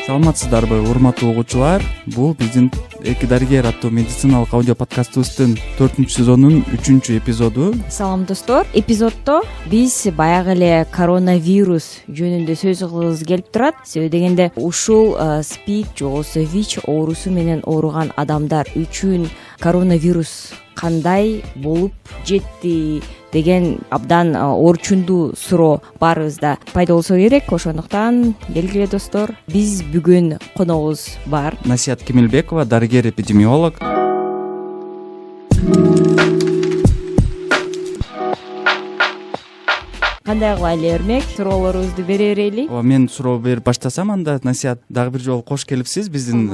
Саламатсыздарбы урматтуу угуучулар? Бул биздин Эки дарыгер аттуу медициналык аудио подкастыбыздын 4-сезонунун 3-эпизоду. Салам достор. Эпизоддо биз баягы эле коронавирус жөнүндө сөз кылгыбыз келип турат. Себеби дегенде ушул СПИД же болбосо ВИЧ оорусу менен ооруган адамдар үчүн коронавирус кандай болуп жетти деген абдан орчундуу суроо баарыбызда пайда болсо керек. Ошондуктан келгиле достор, биз бүгүн коногубуз бар. Насият Кемелбекова, дарыгер эпидемиолог. Кандай кылайлы Эрмек, суроолорубузду бере берели. Мен суроо берип баштасам, анда Насият дагы бир жолу кош келипсиз биздин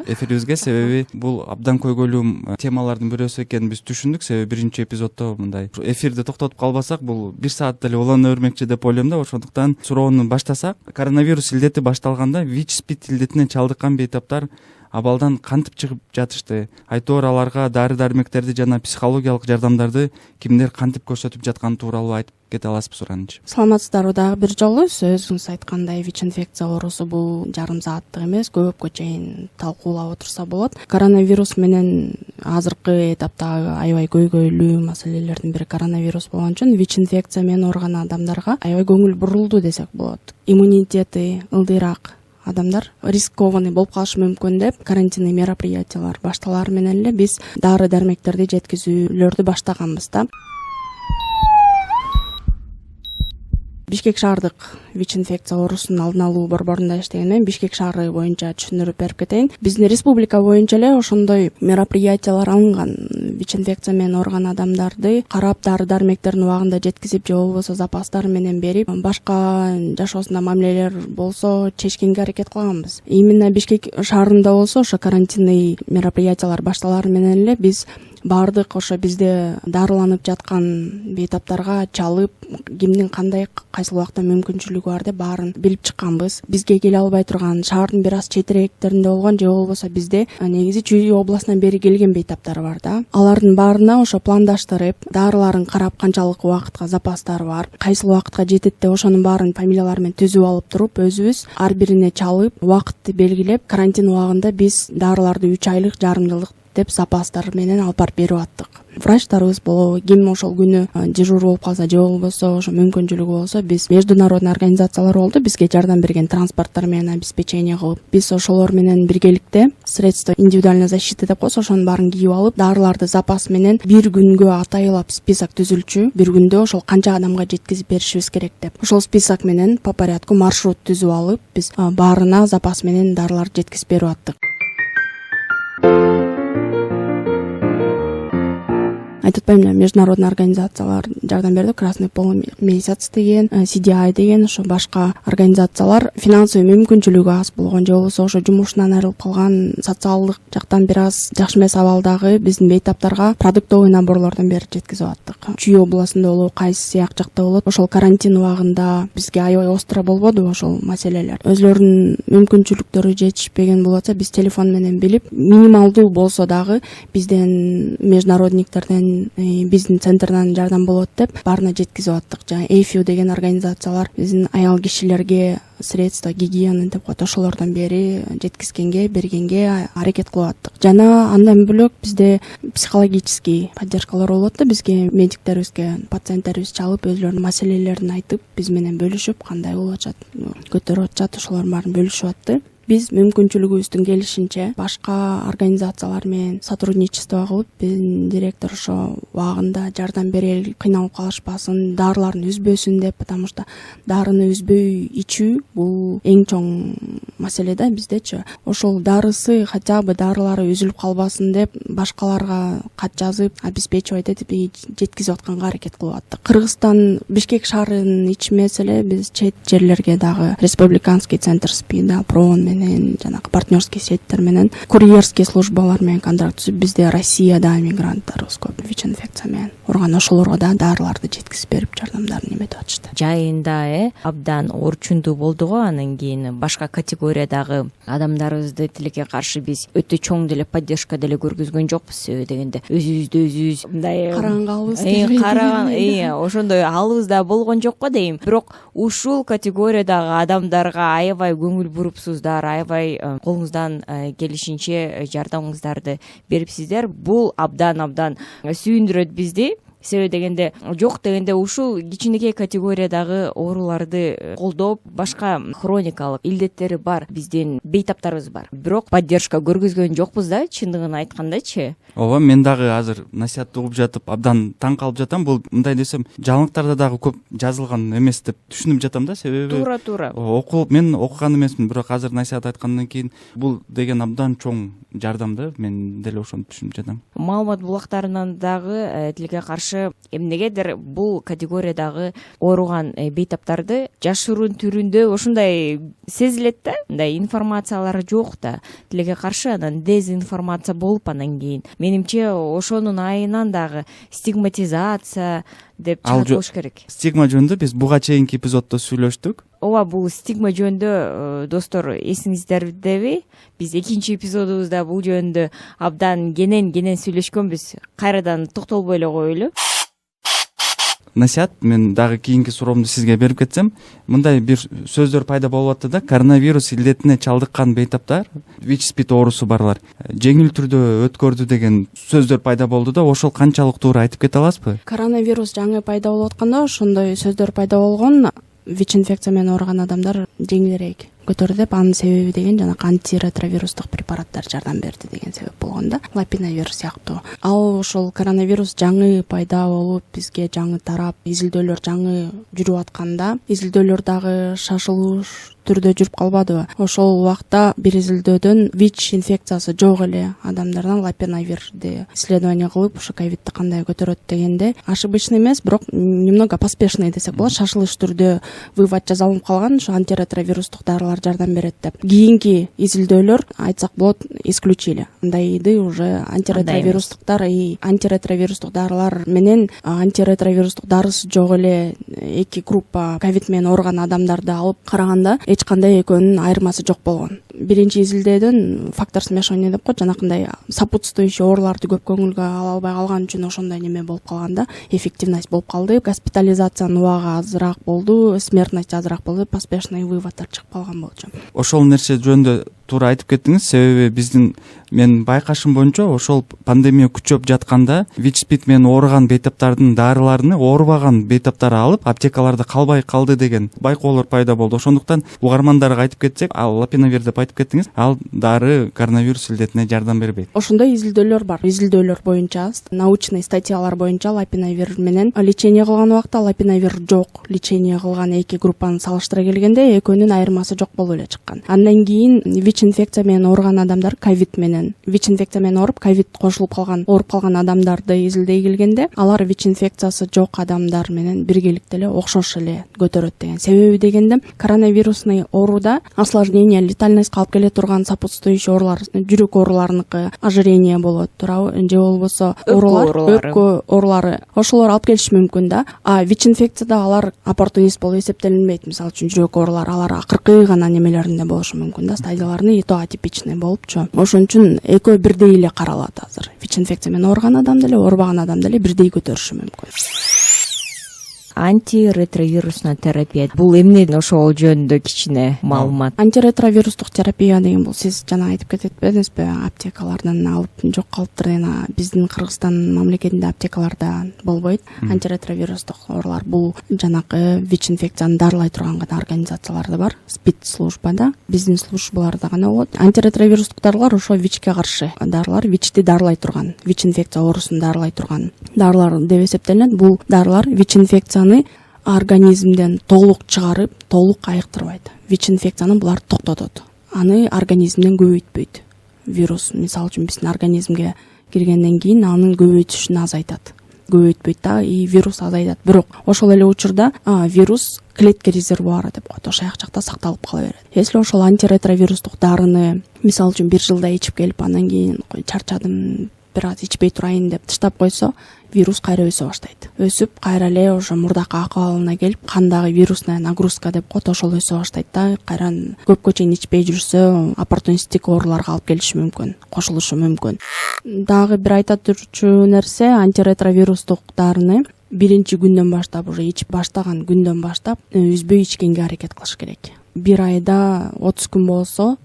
эфирибизге. Себеби бул абдан көйгөйлүү темалардын бирөөсү экенин биз түшүндүк. Себеби биринчи эпизоддо мындай эфирди токтотуп калбасак, бул бир саат деле улана бермекчи деп ойлойм да. Ошондуктан суроону баштасак, коронавирус илдети башталганда ВИЧ СПИД илдетине чалдыккан бейтаптар абалдан кантип чыгып жатышты? Айтор аларга дары-дармектерди жана психологиялык жардамдарды кимдер кантип көрсөтүп жатканы тууралуу айтып кете аласызбы суранычы? Саламатсыздарбы дагы бир жолу. Өзүңүз айткандай, ВИЧ инфекция оорусу бул жарым сааттык эмес, көпкө чейин талкуулап отурса болот. Коронавирус менен азыркы этаптагы аябай көйгөйлүү маселелердин бири коронавирус болгон үчүн ВИЧ инфекция менен ооруган адамдарга аябай көңүл бурулду десек болот. Иммунитети ылдыйраак адамдар рискованный болуп калышы мүмкүн деп карантинный мероприятиялар башталары менен эле биз дары-дармектерди жеткизүүлөрдү баштаганбыз да. Бишкек шаардык ВИЧ инфекция оорусунун алдын алуу борборунда иштеген мен Бишкек шаары боюнча түшүндүрүп берип кетейин. Биздин республика боюнча эле ошондой мероприятиялар алынган. ВИЧ инфекция менен ооруган адамдарды карап, дары-дармектерин убагында жеткизип же болбосо запастары менен берип, башка жашоосунда мамилелер болсо чечкенге аракет кылганбыз. Именно Бишкек шаарында болсо ошо карантинный мероприятиялар башталары менен эле биз баардык ошо бизде дарыланып жаткан бейтаптарга чалып, кимдин кандай кайсыл убакта мүмкүнчүлүгү бар деп баарын билип чыкканбыз. Бизге келе албай турган, шаардын бир аз четирээктеринде болгон же болбосо бизде негизи Чүй областынан бери келген бейтаптар бар да. Алардын баарына ошо пландаштырып, дарыларын карап, канчалык убакытка запастары бар, кайсыл убакытка жетет деп ошонун баарын фамилиялары менен түзүп алып туруп, өзүбүз ар бирине чалып, убакытты белгилеп, карантин убагында биз дарыларды 3 айлык, жарым жылдык деп запастар менен алып барып берип аттык. Врачтарыбыз болобу, ким ошол күнү дежур болуп калса же болбосо ошо мүмкүнчүлүгү болсо, биз международный организациялар болду, бизге жардам берген транспорттор менен обеспечение кылып, биз ошолор менен биргеликте средства индивидуальной защиты деп коебуз, ошонун баарын кийип алып, дарыларды запас менен бир күнгө атайылап список түзүлчү, бир күндө ошол канча адамга жеткизип беришибиз керек деп. Ошол список менен по порядку маршрут түзүп алып, биз баарына запас менен дарыларды жеткизип берип аттык. Айтып атпаймынбы, международный организациялар жардам берди. Красный полумесяц деген, CDI деген, ошо башка организациялар финансовый мүмкүнчүлүгү аз болгон же болбосо ошо жумушунан айрылып калган, социалдык жактан бир аз жакшы эмес абалдагы биздин бейтаптарга продуктовый наборлордон берип жеткизип аттык. Чүй областында болобу, кайсы сыяк жакта болот, ошол карантин убагында бизге аябай остро болбодубу ошол маселелер. Өзлөрүнүн мүмкүнчүлүктөрү жетишпеген болотса, биз телефон менен билип, минималдуу болсо дагы бизден международниктерден, биздин центрдан жардам болот деп баарына жеткизип аттык. Жана EFU деген организациялар биздин аял кишилерге средства гигиены деп коет, ошолордон бери жеткизгенге, бергенге аракет кылып аттык. Жана андан бөлөк бизде психологический поддержкалар болот да, бизге медиктерибизге пациенттерибиз чалып, өзлөрүнүн маселелерин айтып, биз менен бөлүшүп, кандай болуп атат, көтөрүп атышат, ошолордун баарын бөлүшүп атты. Биз мүмкүнчүлүгүбүздүн келишинче башка организациялар менен сотрудничество кылып, биздин директор ошо убагында жардам берели, кыйналып калышпасын, дарыларын үзбөсүн деп, потому что дарыны үзбөй ичүү бул эң чоң маселе да биздечи. Ошол дарысы, хотя бы дарылары үзүлүп калбасын деп башкаларга кат жазып, обеспечивать этип жеткизип атканга аракет кылып аттык. Кыргызстан Бишкек шаарынын ичи эмес эле, биз чет жерлерге дагы республиканский центр СПИД, ПРООН менен, жанагы партнерский сеттер менен, курьерский службалар менен контракт түзүп, бизде Россияда мигранттарыбыз көп ВИЧ инфекция менен ооруган, ошолорго да дарыларды жеткизип берип, жардамдарын эметип атышты. Жайында абдан орчундуу болду го. Анан кийин башка категориядагы адамдарыбызды тилекке каршы биз өтө чоң деле поддержка деле көргөзгөн жокпуз. Себеби дегенде өзүбүздү өзүбүз мындай караган, ошондой алыбыз да болгон жок го дейм. Бирок ушул категориядагы адамдарга аябай көңүл бурупсуздар, аябай колуңуздан келишинче жардамыңыздарды берипсиздер. Бул абдан сүйүндүрөт бизди. Себеби дегенде жок дегенде ушул кичинекей категориядагы ооруларды колдоп, башка хроникалык илдеттери бар биздин бейтаптарыбыз бар. Бирок поддержка көргөзгөн жокпуз да, чындыгын айткандачы. Ооба, мен дагы азыр насаатты угуп жатып абдан таң калып жатам. Бул мындай десем, жаңылыктарда дагы көп жазылган эмес деп түшүнүп жатам да, себеби Туура. Мен окуган эмесмин, бирок азыр насаат айткандан кийин бул деген абдан чоң жардам да, мен деле ошону түшүнүп жатам. Маалымат булактарынан дагы тилге каршы эмнегедир бул категориядагы ооруган бейтаптарды жашыруун түрүндө ушундай сезилет да, мындай информациялар жок да, тилге каршы анан дезинформация болуп анан кийин менимче ошонун айынан дагы стигматизация деп чыгат болуш керек. Стигма жөнүндө биз буга чейинки эпизоддо сүйлөштүк. Ооба, бул стигма жөнүндө достор эсиңиздердеби? Биз экинчи эпизодубузда бул жөнүндө абдан кенен сүйлөшкөнбүз. Кайрадан токтолбой эле коелу. Насаат, мен дагы кийинки суроомду сизге берип кетсем, мындай бир сөздөр пайда болуп атты да, коронавирус илдетине чалдыккан бейтаптар, ВИЧ-СПИД оорусу барлар жеңил түрдө өткөрдү деген сөздөр пайда болду да, ошол канчалык туура айтып кете аласызбы? Коронавирус жаңы пайда болуп атканда ошондой сөздөр пайда болгон. ВИЧ-инфекция менен ооруган адамдар жеңилирээк көтөрдү деп, анын себеби деген жана антиретровирустук препараттар жардам берди деген себеп болгон да, лапинавир сыяктуу. Ал ошол коронавирус жаңы пайда болуп, бизге жаңы тарап, изилдөөлөр жаңы жүрүп атканда, изилдөөлөр дагы шашылууш түрдө жүрүп калбадыбы? Ошол убакта бир изилдөөдөн ВИЧ инфекциясы жок эле адамдардан лапинавирди исследование кылып, ушу ковидти кандай көтөрөт дегенде ошибочный эмес, бирок немного поспешный десек болот, шашылыш түрдө вывод жасалып калган, ушу антиретровирустук дарылар жардам берет деп. Кийинки изилдөөлөр айтсак болот исключили. Андайды уже антиретровирустуктар антиретровирустук дарылар менен антиретровирустук дарысы жок эле эки группа ковид менен ооруган адамдарды алып караганда эч кандай экөөнүн айырмасы жок болгон. Биринчи изилдөөдөн фактор смешивания деп коет, жанакындай сопутствующий ооруларды көп көңүлгө ала албай калган үчүн ошондой неме болуп калганда, эффективность болуп калды. Госпитализациянын убагы азыраак болду, смертность азыраак болду, поспешный выводтар чыгып калган болчу. Ошол нерсе жөнүндө туура айтып кеттиңиз, себеби биздин мен байкашым боюнча ошол пандемия күчөп жатканда ВИЧ-СПИД менен ооруган бейтаптардын дарыларын оорубаган бейтаптар алып аптекаларда калбай калды деген байкоолор пайда болду. Ошондуктан угармандарга айтып кетсек, ал лапинавир деп айтып кеттиңиз, ал дары коронавирус илдетине жардам бербейт. Ошондой изилдөөлөр бар. Изилдөөлөр боюнча, научный статьялар боюнча лапинавир менен лечение кылган убакта лапинавир жок лечение кылган эки группаны салыштыра келгенде экөөнүн айырмасы жок болуп эле чыккан. Андан кийин ВИЧ-инфекция менен ооруган адамдар ковид менен ВИЧ-инфекция менен ооруп, ковид кошулуп калган, ооруп калган адамдарды изилдей келгенде, алар ВИЧ-инфекциясы жок адамдар менен биргеликте эле окшош эле көтөрөт деген. Себеби дегенде, коронавирусный ооруда осложнение, летальностька алып келе турган сопутствующий оорулар, жүрөк ооруларыныкы, ожирение болот, туурабы, же болбосо өпкө оорулары, ошолор алып келиши мүмкүн да. А ВИЧ-инфекцияда алар оппортунист болуп эсептелинбейт. Мисалы үчүн жүрөк оорулары алар акыркы гана немелеринде болушу мүмкүн да, стадияларны и то атипичный болупчу. Ошон үчүн экөө бирдей эле каралат азыр. ВИЧ-инфекция менен ооруган адам деле, оорубаган адам деле бирдей көтөрүшү мүмкүн. Антиретровирусный терапия бул эмне, ошол жөнүндө кичине маалымат? Антиретровирустук терапия деген бул сиз жана айтып кетпедиңизби, аптекалардан алып жок калыптыр деген. Биздин Кыргызстан мамлекетинде аптекаларда болбойт. Антиретровирустук оорулар бул жанакы ВИЧ-инфекцияны дарылай турган гана организациялар да бар. СПИД службада, биздин службаларда гана болот. Антиретровирустук дарылар ошо ВИЧке каршы дарылар, ВИЧти дарылай турган, ВИЧ-инфекция оорусун дарылай турган дарылар деп эсептелинет. Бул дарылар ВИЧ-инфекцияны организмден толук чыгарып, толук айыктырбайт. ВИЧ-инфекцияны булар токтотот. Аны организмден көбөйтпөйт. Вирус, мисалы үчүн биздин организмге киргенден кийин анын көбөйтүшүн азайтат. Көбөйтпөйт да, и вирус азайтат. Бирок ошол эле учурда вирус клетка резервуары деп коет. Ошол жакта сакталып кала берет. Если ошол антиретровирустук дарыны, мисалы үчүн 1 жылда ичип келип, андан кийин чарчадым, бир аз ичпей турайын деп таштап койсо, вирус кайра өсө баштайт. Өсүп, кайра эле ошо мурдакы акыбалына келип, кандагы вирусная нагрузка деп коет, ошол өсө баштайт да, кайра көпкө чейин ичпей жүрсө, оппортунисттик ооруларга алып келиши мүмкүн, кошулушу мүмкүн. Дагы бир айта турчу нерсе, антиретровирустук дарыны биринчи күндөн баштап, уже ичип баштаган күндөн баштап үзбөй ичкенге аракет кылыш керек. Бир айда 30 күн болсо,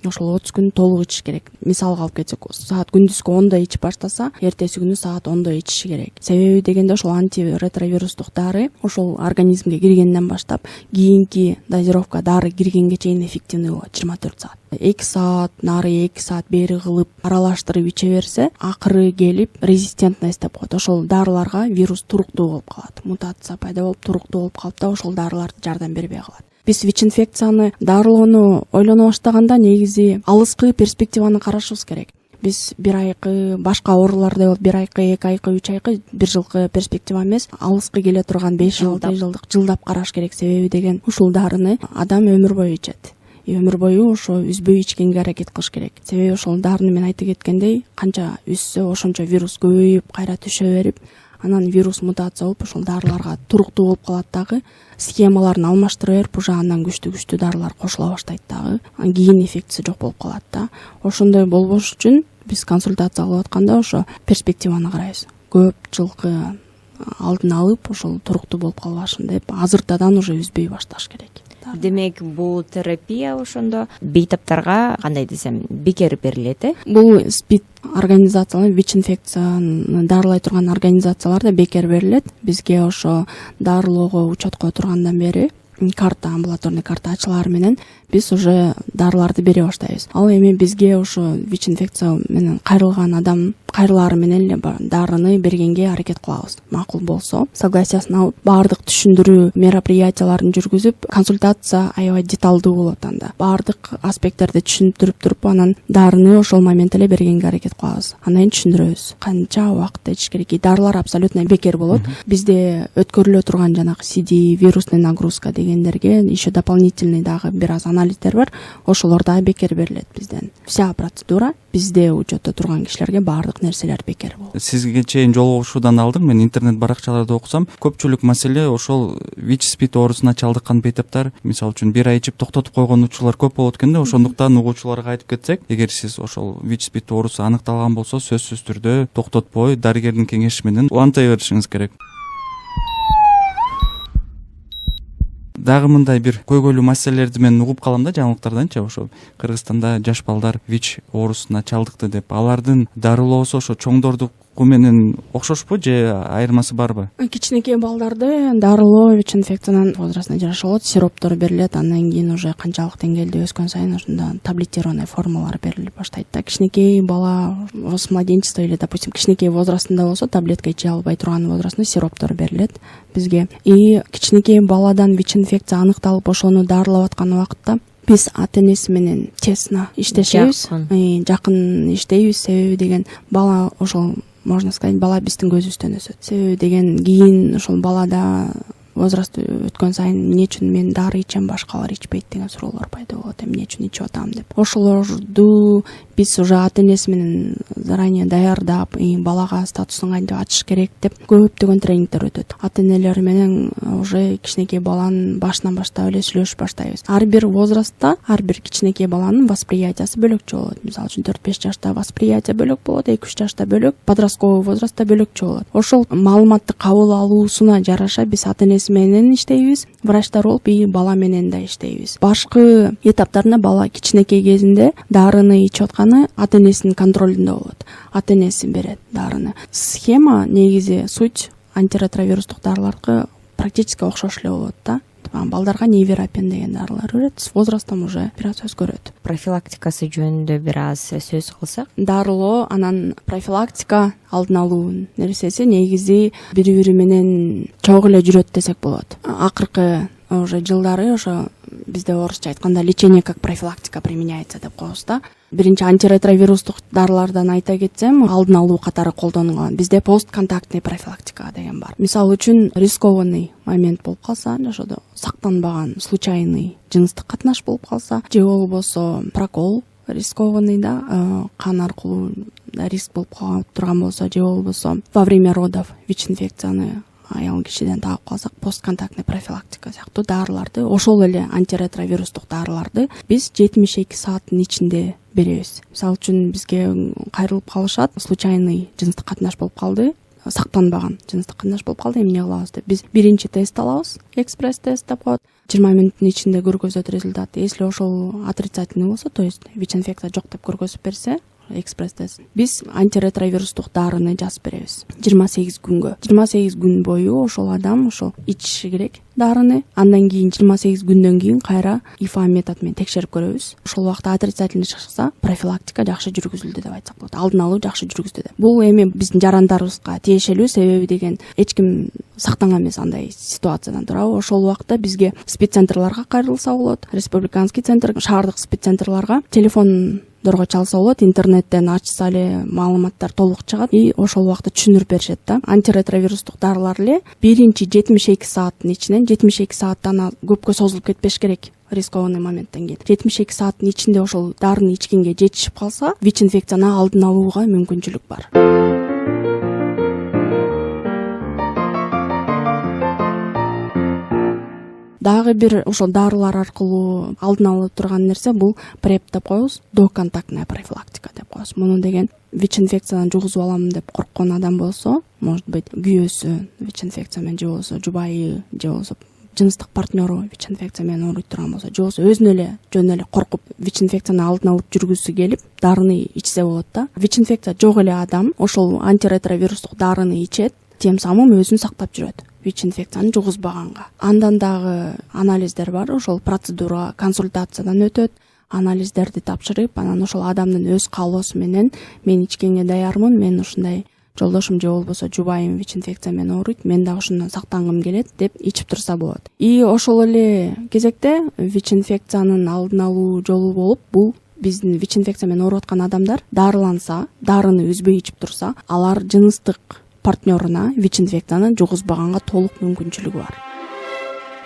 ошол 30 күн толук ичиш керек. Мисалга алып кетсек, саат күндүзгү 10-да ичип баштаса, эртеси күнү саат 10-да ичиши керек. Себеби дегенде ошол антиретровирустук дары ошол организмге киргенден баштап кийинки дозировка дары киргенге чейин эффективный болот, 24 саат. 2 саат нары 2 саат бери кылып аралаштырып иче берсе, акыры келип резистентность деп коет. Ошол дарыларга вирус туруктуу болуп калат. Мутация пайда болуп туруктуу болуп калып да ошол дарылар жардам бербей калат. Биз ВИЧ-инфекцияны дарылоону ойлоно баштаганда негизи алыскы перспективаны карашыбыз керек. Биз бир айкы башка оорулардай болуп 1 айкы, 2 айкы, 3 айкы, 1 жылкы перспектива эмес, алыскы келе турган 5 жылдык, жылдап караш керек. Себеби деген ушул дарыны адам өмүр бою ичет. Өмүр бою ошо үзбөй ичкенге аракет кылыш керек. Себеби ошол дарыны мен айтып кеткендей, канча үзсө ошончо вирус көбөйүп, кайра түшө берип, анан вирус мутация болуп ошол дарыларга туруктуу болуп калат дагы. Схемаларын алмаштыра берип, уже андан күчтүү дарылар кошула баштайт дагы. Кийин эффектиси жок болуп калат да. Ошондой болбош үчүн биз консультация кылып атканда ошо перспективаны карайбыз. Көп жылкы алдын алып, ошол туруктуу болуп калбашын деп, азыртадан уже үзбөй башташ керек. Демек, бул терапия ошондо бейтаптарга кандай десем, бекер берилет, Бул СПИД организациялар, ВИЧ-инфекцияны дарылай турган организациялар да бекер берилет. Бизге ошо дарылоого учетко тургандан бери карта, амбулаторный карта ачылар менен биз уже дарыларды бере баштайбыз. Ал эми бизге ошо ВИЧ-инфекция менен кайрылган адам кайрылары менен эле дарыны бергенге аракет кылабыз. Макул болсо, согласиясын алып, баардык түшүндүрүү мероприятияларын жүргүзүп, консультация аябай деталдуу болот анда. Баардык аспекттерди түшүндүрүп туруп, анан дарыны ошол момент эле бергенге аракет кылабыз. Андан кийин түшүндүрөбүз канча убакытта ичиш керек. Дарылар абсолютно бекер болот. Бизде өткөрүлө турган жанагы CD, вирусный нагрузка дегендерге еще дополнительный дагы бир аз анализдер бар. Ошолор да бекер берилет бизден. Вся процедура бизде учетто турган кишилерге баардык нерселер бекер болот. Сизге чейин жолугушуудан алдым, мен интернет баракчаларда окусам, көпчүлүк маселе ошол ВИЧ-СПИД оорусуна чалдыккан бейтаптар, мисалы үчүн 1 ай ичип токтотуп койгон учурлар көп болот экен да. Ошондуктан угуучуларга айтып кетсек, эгер сиз ошол ВИЧ-СПИД оорусу аныкталган болсо, сөзсүз түрдө токтотпой, дарыгердин кеңеши менен улантай беришиңиз керек. Дагы мындай бир көйгөйлүү маселелерди мен угуп калам да жаңылыктарданчы, ошо Кыргызстанда жаш балдар ВИЧ оорусуна чалдыкты деп. Алардын дарылоосу ошо чоңдордуку менен окшошпу же айырмасы барбы? Кичинекей балдарды дарылоо ВИЧ-инфекциянын возрастына жараша болот, сироптор берилет, андан кийин уже канчалык деңгээлде өскөн сайын ошондо таблетированный формалар берилип баштайт да. Кичинекей бала с младенчества или, допустим, кичинекей возрастында болсо, таблетка иче албай турган возрастында сироптор берилет бизге. И кичинекей баладан ВИЧ-инфекция аныкталып ошону дарылап аткан убакытта биз ата-энеси менен тесно иштешебиз, жакын иштейбиз. Себеби деген бала ошол, можно сказать, бала биздин көзүбүздөн өсөт. Себеби деген кийин ошол балада возраст өткөн сайын эмне үчүн мен дары ичем, башкалар ичпейт деген суроолор пайда болот. Эмне үчүн ичип атам деп. Ошолорду биз уже ата-энеси менен заранее даярдап, балага статусун кантип ачыш керек деп көптөгөн тренингдер өтөт. Ата-энелер менен уже кичинекей баланын башынан баштап эле сүйлөшүп баштайбыз. Ар бир возрастта ар бир кичинекей баланын восприятиясы бөлөкчө болот. Мисалы үчүн 4-5 жашта восприятие бөлөк болот, 2-3 жашта бөлөк, подростковый возрастта бөлөкчө болот. Ошол маалыматты кабыл алуусуна жараша биз ата-энеси менен иштейбиз, врачтар болуп бала менен да иштейбиз. Башкы этаптарында бала кичинекей кезинде дарыны ичип атканы ата-энесинин контролунда болот. Ата-энеси берет дарыны. Схема негизи суть антиретровирустук дарыларга практически окшош эле болот да. Балдарга неверапен деген дарылар берет, с возрастом уже бир аз өзгөрөт. Профилактикасы жөнүндө бир аз сөз кылсак, дарылоо анан профилактика, алдын алуу нерсеси негизи бири-бири менен чогуу эле жүрөт десек болот. Акыркы уже жылдары ошо бизде орусча айтканда лечение как профилактика применяется деп коебуз да. Биринчи антиретровирустук дарылардан айта кетсем, алдын алуу катары колдонулган. Бизде постконтактный профилактика деген бар. Мисалы үчүн рискованный момент болуп калса, жашоодо сактанбаган случайный жыныстык катнаш болуп калса, же болбосо прокол рискованный да, кан аркылуу риск болуп турган болсо, же болбосо во время родов ВИЧ-инфекцияны аял кишиден таап калсак, постконтактный профилактика сыяктуу дарыларды, ошол эле антиретровирустук дарыларды биз 72 сааттын ичинде беребиз. Мисалы үчүн бизге кайрылып калышат, случайный жыныстык катнаш болуп калды, сактанбаган жыныстык кыйнаш болуп калды, эми эмне кылабыз деп биз биринчи тест алабыз, экспресс тест деп коет. 20 мүнөттүн ичинде көргөзөт результат. Если ошол отрицательный болсо, то есть ВИЧ инфекция жок деп көргөзүп берсе, экспресс тест, биз антиретровирустук дарыны жазып беребиз 28 күнгө. 28 күн бою ошол адам ошол ичиши керек дарыны. Андан кийин 28 күндөн кийин кайра ИФА метод менен текшерип көрөбүз. Ошол убакта отрицательный чыкса, профилактика жакшы жүргүзүлдү деп айтсак болот. Алдын алуу жакшы жүргүздү деп. Бул эми биздин жарандарыбызга тиешелүү, себеби деген эч ким сактанган эмес андай ситуациядан туурабы. Ошол убакта бизге спеццентрларга кайрылса болот, республиканский центр, шаардык спеццентрларга телефондорго чалса болот, интернеттен ачса эле маалыматтар толук чыгат и ошол убакта түшүндүрүп беришет да. Антиретровирустук дарылар эле биринчи 72 сааттын ичинен, 72 сааттан көпкө созулуп кетпеш керек. Рискованный моменттен кийин 72 сааттын ичинде ошол дарыны ичкенге жетишип калса, ВИЧ инфекцияны алдын алууга мүмкүнчүлүк бар. Дагы бир ошол дарылар аркылуу алдын ала турган нерсе бул PrEP деп коебуз, доконтактная профилактика деп коебуз. Муну деген ВИЧ инфекциядан жугузуп алам деп корккон адам болсо, может быть, күйөөсү ВИЧ инфекция менен, же болбосо жубайы, же болбосо жыныстык партнеру ВИЧ инфекция менен ооруйт турган болсо, же болбосо өзүнө эле жөн эле коркуп ВИЧ инфекцияны алдын алып жүргүзүсү келип, дарыны ичсе болот да. ВИЧ инфекция жок эле адам ошол антиретровирустук дарыны ичет, тем самым өзүн сактап жүрөт ВИЧ инфекцияны жугузбаганга. Андан дагы анализдер бар, ошол процедура консультациядан өтөт, анализдерди тапшырып, анан ошол адамдын өз каалоосу менен мен ичкенге даярмын, мен ушундай жолдошум же болбосо жубайым ВИЧ инфекция менен ооруйт, мен дагы ушундан сактангым келет деп ичип турса болот. И ошол эле кезекте ВИЧ инфекциянын алдын алуу жолу болуп, бул биздин ВИЧ инфекция менен ооруп аткан адамдар дарыланса, дарыны үзбөй ичип турса, алар жыныстык партнеруна ВИЧ инфекцияны жугузбаганга толук мүмкүнчүлүгү бар.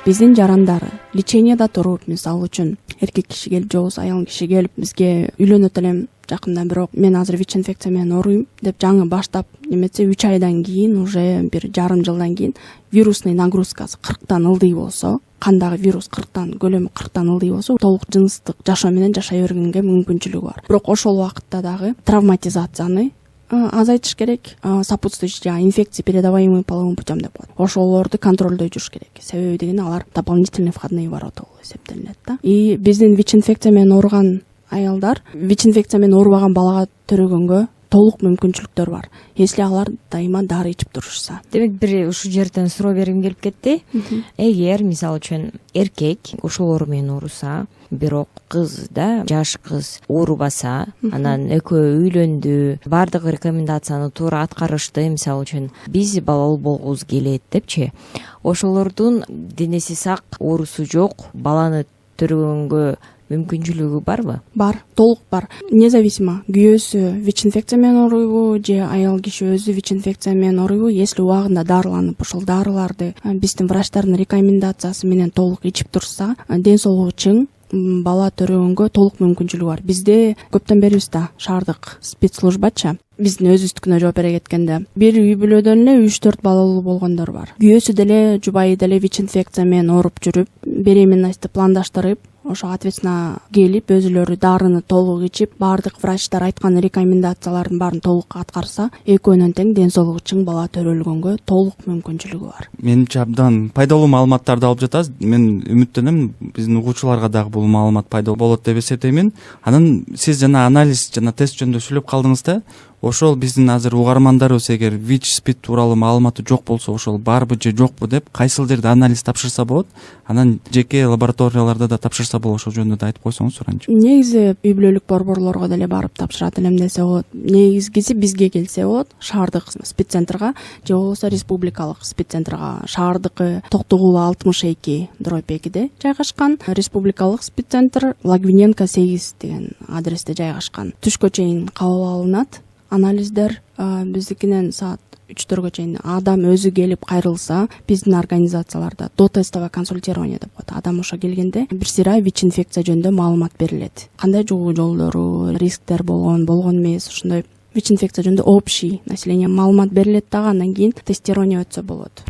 Биздин жарандары лечениеда туруп, мисалы үчүн эркек киши келип, же болбосо аял киши келип, бизге үйлөнөт элем жакында, бирок мен азыр ВИЧ инфекция менен ооруйм деп жаңы баштап неметсе 3 айдан кийин, уже бир жарым жылдан кийин вирусный нагрузкасы 40тан ылдый болсо, кандагы вирус 40тан, көлөмү 40тан ылдый болсо, толук жыныстык жашоо менен жашай бергенге мүмкүнчүлүгү бар. Бирок ошол убакытта дагы травматизацияны азайтыш керек, сопутствующий инфекции, передаваемые половым путем деп коет. Ошолорду контролдой жүрүш керек. Себеби деген алар дополнительный входные ворота болуп эсептелинет да. И биздин ВИЧ инфекция менен ооруган аялдар ВИЧ инфекция менен оорубаган балага төрөгөнгө толук мүмкүнчүлүктөр бар, если алар дайыма дары ичип турушса. Демек, бир ушул жерден суроо бергим келип кетти. Эгер мисалы үчүн эркек ошол оору менен ооруса, бирок кыз да, жаш кыз оорубаса, анан экөө үйлөндү, баардык рекомендацияны туура аткарышты, мисалы үчүн биз балалуу болгубуз келет депчи, ошолордун денеси сак, оорусу жок, баланы төрөгөнгө мүмкүнчүлүгү барбы? Бар, толук бар. Независимо күйөөсү ВИЧ инфекция менен ооруйбу же аял киши өзү ВИЧ инфекция менен ооруйбу, если убагында дарыланып, ошол дарыларды биздин врачтардын рекомендациясы менен толук ичип турса, ден соолугу чың, бала төрөгөнгө толук мүмкүнчүлүгү бар. Бизде көптөн бери да шаардык спецслужбачы биздин өзүбүздүкүнө жооп бере кеткенде, бир үй бүлөдөн эле 3-4 балалуу болгондор бар. Күйөөсү деле, жубайы деле ВИЧ инфекция менен ооруп жүрүп, беременностьты пландаштырып, ошо ответственно келип, өзүлөрү дарыны толук ичип, баардык врачтар айткан рекомендациялардын баарын толук аткарса, экөөнүн тең ден соолугу чың бала төрөлгөнгө толук мүмкүнчүлүгү бар. Менимче абдан пайдалуу маалыматтарды алып жатасыз. Мен үмүттөнөм, биздин угуучуларга дагы бул маалымат пайдалуу болот деп эсептеймин. Анан сиз жана анализ жана тест жөнүндө сүйлөп калдыңыз да. Ошол биздин азыр угармандарыбыз эгер ВИЧ, СПИД тууралуу маалыматы жок болсо, ошол барбы же жокпу деп кайсыл жерде анализ тапшырса болот, анан жеке лабораторияларда да тапшырса болот, ошол жөнүндө да айтып койсоңуз суранчы. Негизи үй бүлөлүк борборлорго деле барып тапшырат элем десе болот. Негизгиси бизге келсе болот, шаардык спеццентрга же болбосо республикалык спеццентрга. Шаардыкы Токтогул 62/2-де жайгашкан, республикалык спеццентр Лагвиненко 8 деген адресте жайгашкан. Түшкө чейин кабыл алынат анализдер. Биздикинен саат 3-4гө чейин адам өзү келип кайрылса, биздин организацияларда дотестовое консультирование деп коет. Адам ошо келгенде бир сыйра ВИЧ инфекция жөнүндө маалымат берилет. Кандай жугуу жолдору, рисктер болгон эмес, ошондой ВИЧ инфекция жөнүндө общий население маалымат берилет дагы, андан кийин тестирование өтсө болот.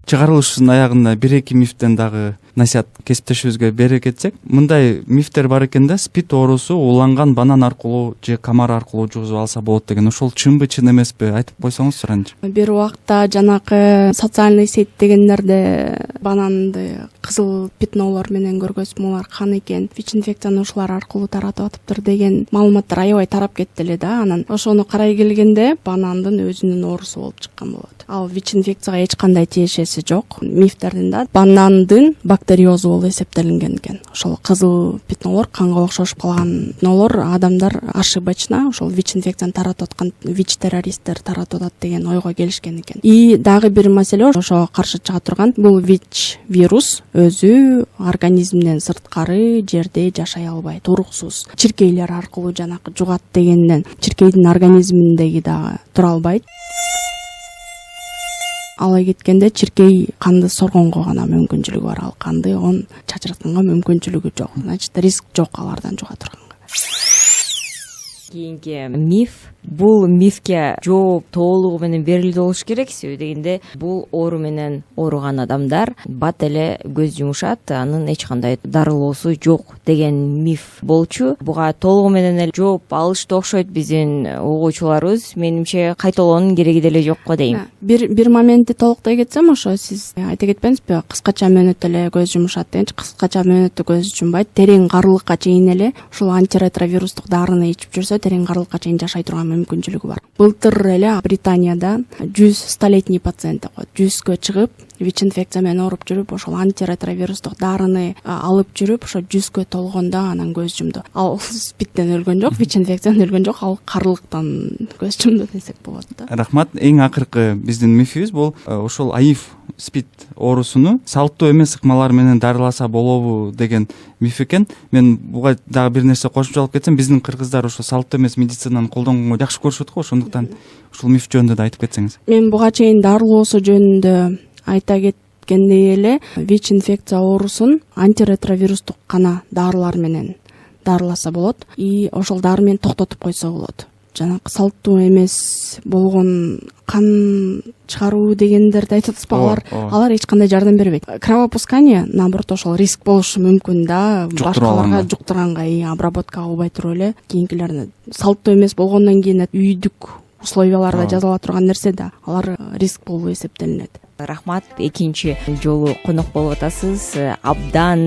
Чыгарылыштын аягында 1-2 мифтен дагы насаят кесиптешибизге бере кетсек, мындай мифтер бар экен да, спид оорусу уланган банан аркылуу же камар аркылуу жугузуп алса болот деген. Ошол чынбы, чын эмеспи? Айтып койсоңуз анчы. Бир убакта жанакы социальный сеть дегендерде бананды кызыл пятнолор менен көргөзүп, булар кан экен, ВИЧ-инфекцияны ушулар аркылуу таратып атыптыр деген маалыматтар аябай тарап кетти эле да. Анан ошону карай келгенде банандын өзүнүн оорусу болуп чыккан болот. Ал ВИЧ-инфекцияга эч кандай тиешеси жок. Мифтердин да банандын бактериозу болуп эсептелинген экен. Ошол кызыл пятнолор, канга окшошуп калган пятнолор адамдар ошибочно ошол ВИЧ-инфекцияны таратып аткан ВИЧ-террористтер таратып атат деген ойго келишкен экен. И дагы бир маселе ошого каршы чыга турган, бул ВИЧ-вирус өзү организмден сырткары жерде жашай албайт, туруксуз. Чиркейлер аркылуу жанакы жугат дегенден чиркейдин организминдеги дагы тура албайт. Алай кеткенде чиркей канды соргонго гана мүмкүнчүлүгү бар, ал канды он чачыратканга мүмкүнчүлүгү жок. Значит, риск жок алардан жуга турганга. Кийинки миф, бул мифке жооп толугу менен берилди болуш керек. Себеби дегенде бул оору менен ооруган адамдар бат эле көз жумушат, анын эч кандай дарылоосу жок деген миф болчу. Буга толугу менен эле жооп алышты окшойт биздин угуучуларыбыз. Менимче кайталоонун кереги деле жок го дейм. Бир моментти толуктай кетсем, ошо сиз айта кетпеңизби, кыскача мөөнөттө эле көз жумушат дегенчи, кыскача мөөнөттө көз жумбайт, терең карлыкка чейин эле ушул антиретровирустук дарыны ичип жүрсө, терең карлыкка чейин жашай турган мүмкүнчүлүгү бар. Былтыр эле Британияда 100-столетний пациент коет 100кө чыгып, ВИЧ-инфекция менен ооруп жүрүп, ошол антиретровирустук дарыны алып жүрүп, ошо 100кө толгондо анан көз жумду. Ал спидтен өлгөн жок, ВИЧ-инфекциядан өлгөн жок, ал карлыктан көз жумду десек болот да. Рахмат. Эң акыркы биздин мифибиз бул ошол АИВ спид оорусуну салттуу эмес ыкмалар менен дарыласа болобу деген миф экен. Мен буга дагы бир нерсе кошумчалап кетсем, биздин кыргыздар ошо салттуу эмес медицинаны колдонгонго жакшы көрүшөт го, ошондуктан ушул миф жөнүндө да айтып кетсеңиз. Мен буга чейин дарылоосу жөнүндө айта кеткендей эле, ВИЧ-инфекция оорусун антиретровирустук гана дарылар менен дарыласа болот, и ошол дары менен токтотуп койсо болот. Жанакы салттуу эмес болгон кан чыгаруу дегендерди айтып атпа, алар эч кандай жардам бербейт. Кровопускание, наоборот, ошол риск болушу мүмкүн да, башкаларга жуктурганга, обработка кылбай туруп эле кийинкилерин салттуу эмес болгондон кийин үйдүк условияларда жазыла турган нерсе да, алар риск болуп эсептелинет. Рахмат, экинчи жолу конок болуп атасыз. Абдан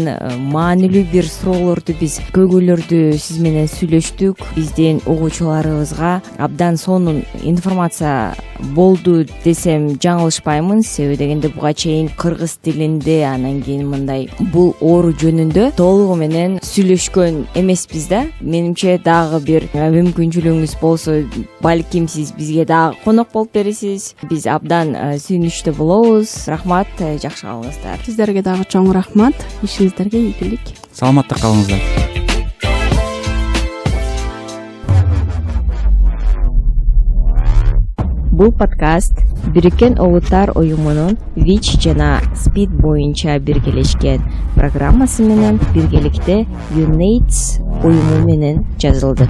маанилүү бир суроолорду биз көйгөйлөрдү сиз менен сүйлөштүк. Биздин угуучуларыбызга абдан сонун информация болду десем жаңылышпаймын. Себеби дегенде буга чейин кыргыз тилинде, анан кийин мындай бул оору жөнүндө толугу менен сүйлөшкөн эмеспиз да. Менимче дагы бир мүмкүнчүлүгүңүз болсо, балким сиз бизге дагы конок болуп бересиз. Биз абдан сүйүнүчтүү болобуз. Рахмат, жакшы калыңыздар. Сиздерге дагы чоң рахмат. Ишиңиздерге ийгилик. Саламатта калыңыздар. Бул подкаст Бириккен Улуттар уюмунун ВИЧ жана СПИД боюнча биргелешкен программасы менен биргеликте UNAIDS уюму менен жазылды.